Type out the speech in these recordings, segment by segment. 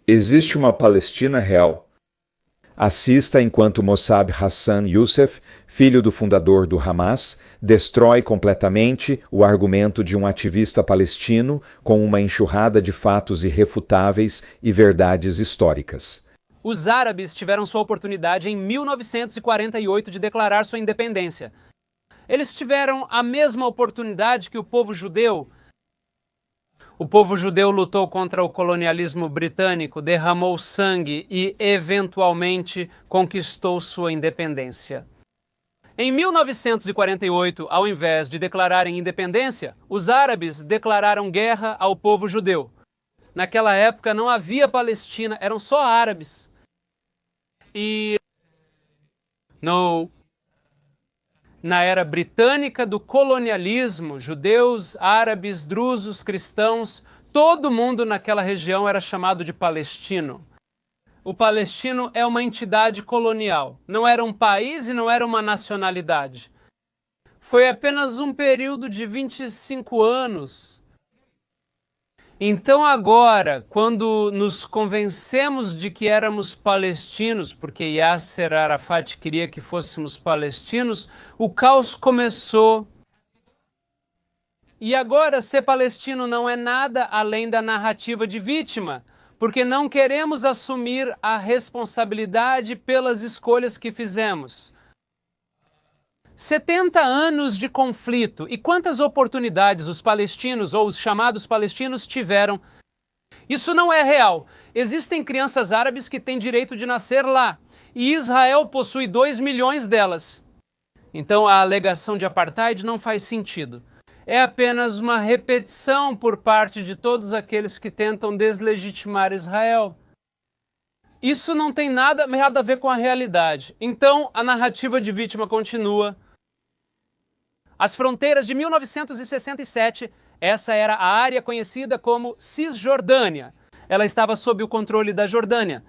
Existe uma Palestina real. Assista enquanto Mossab Hassan Youssef, filho do fundador do Hamas, destrói completamente o argumento de um ativista palestino com uma enxurrada de fatos irrefutáveis e verdades históricas. Os árabes tiveram sua oportunidade em 1948 de declarar sua independência. Eles tiveram a mesma oportunidade que o povo judeu. O povo judeu lutou contra o colonialismo britânico, derramou sangue e, eventualmente, conquistou sua independência. Em 1948, ao invés de declararem independência, os árabes declararam guerra ao povo judeu. Naquela época não havia Palestina, eram só árabes. E na era britânica do colonialismo, judeus, árabes, drusos, cristãos, todo mundo naquela região era chamado de palestino. O palestino é uma entidade colonial, não era um país e não era uma nacionalidade. Foi apenas um período de 25 anos. Então agora, quando nos convencemos de que éramos palestinos, porque Yasser Arafat queria que fôssemos palestinos, o caos começou. E agora ser palestino não é nada além da narrativa de vítima, porque não queremos assumir a responsabilidade pelas escolhas que fizemos. 70 anos de conflito. E quantas oportunidades os palestinos ou os chamados palestinos tiveram? Isso não é real. Existem crianças árabes que têm direito de nascer lá. E Israel possui 2 milhões delas. Então a alegação de apartheid não faz sentido. É apenas uma repetição por parte de todos aqueles que tentam deslegitimar Israel. Isso não tem nada a ver com a realidade. Então a narrativa de vítima continua. As fronteiras de 1967, essa era a área conhecida como Cisjordânia. Ela estava sob o controle da Jordânia.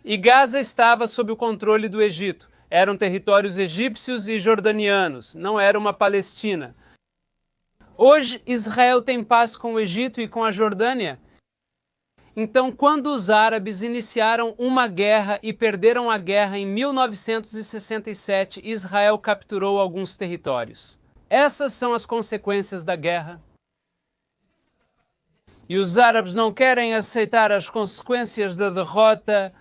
E Gaza estava sob o controle do Egito. Eram territórios egípcios e jordanianos, não era uma Palestina. Hoje, Israel tem paz com o Egito e com a Jordânia. Então, quando os árabes iniciaram uma guerra e perderam a guerra em 1967, Israel capturou alguns territórios. Essas são as consequências da guerra. E os árabes não querem aceitar as consequências da derrota.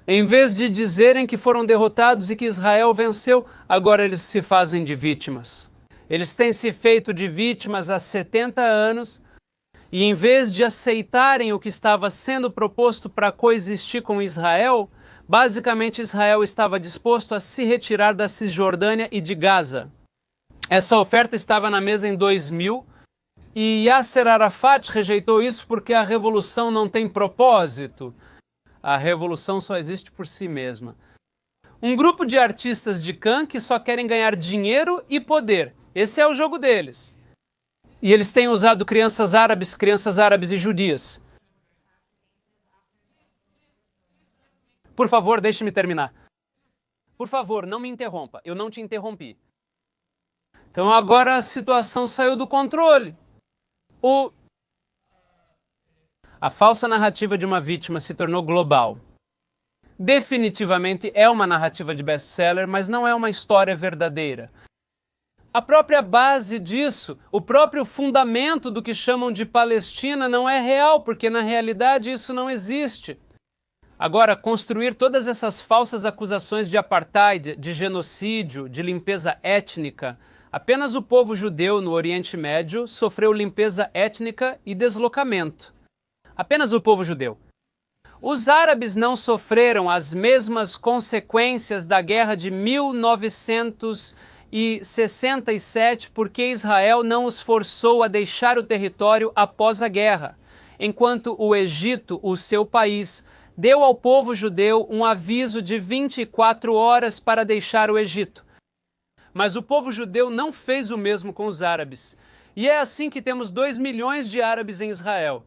Em vez de dizerem que foram derrotados e que Israel venceu, agora eles se fazem de vítimas. Eles têm se feito de vítimas há 70 anos. E em vez de aceitarem o que estava sendo proposto para coexistir com Israel, basicamente Israel estava disposto a se retirar da Cisjordânia e de Gaza. Essa oferta estava na mesa em 2000 e Yasser Arafat rejeitou isso porque a revolução não tem propósito. A revolução só existe por si mesma. Um grupo de artistas de Cannes que só querem ganhar dinheiro e poder. Esse é o jogo deles. E eles têm usado crianças árabes e judias. Por favor, deixe-me terminar. Por favor, não me interrompa. Eu não te interrompi. Então agora a situação saiu do controle. A falsa narrativa de uma vítima se tornou global. Definitivamente é uma narrativa de best-seller, mas não é uma história verdadeira. A própria base disso, o próprio fundamento do que chamam de Palestina não é real, porque na realidade isso não existe. Agora, construir todas essas falsas acusações de apartheid, de genocídio, de limpeza étnica, apenas o povo judeu no Oriente Médio sofreu limpeza étnica e deslocamento. Apenas o povo judeu. Os árabes não sofreram as mesmas consequências da guerra de 1967 porque Israel não os forçou a deixar o território após a guerra, enquanto o Egito, o seu país, deu ao povo judeu um aviso de 24 horas para deixar o Egito. Mas o povo judeu não fez o mesmo com os árabes. E é assim que temos 2 milhões de árabes em Israel.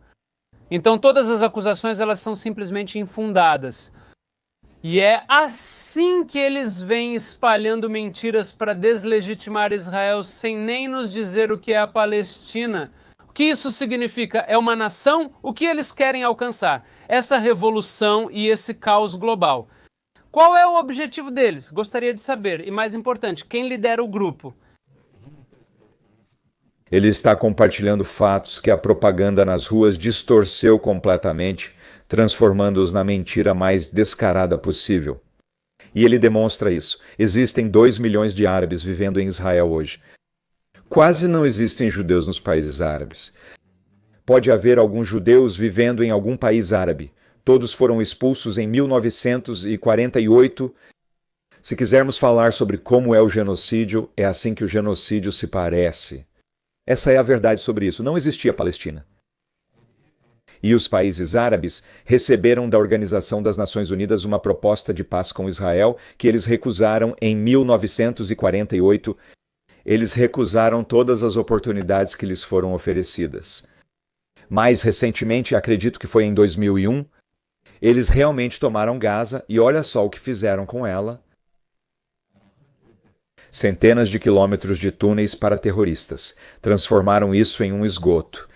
Então todas as acusações elas são simplesmente infundadas. E é assim que eles vêm espalhando mentiras para deslegitimar Israel sem nem nos dizer o que é a Palestina. O O que isso significa? É uma nação? O que eles querem alcançar? Essa revolução e esse caos global. Qual é o objetivo deles? Gostaria de saber. E mais importante, quem lidera o grupo? Ele está compartilhando fatos que a propaganda nas ruas distorceu completamente, transformando-os na mentira mais descarada possível. E ele demonstra isso. Existem 2 milhões de árabes vivendo em Israel hoje. Quase não existem judeus nos países árabes. Pode haver alguns judeus vivendo em algum país árabe. Todos foram expulsos em 1948. Se quisermos falar sobre como é o genocídio, é assim que o genocídio se parece. Essa é a verdade sobre isso. Não existia Palestina. E os países árabes receberam da Organização das Nações Unidas uma proposta de paz com Israel que eles recusaram em 1948. Eles recusaram todas as oportunidades que lhes foram oferecidas. Mais recentemente, acredito que foi em 2001, eles realmente tomaram Gaza e olha só o que fizeram com ela. Centenas de quilômetros de túneis para terroristas. Transformaram isso em um esgoto.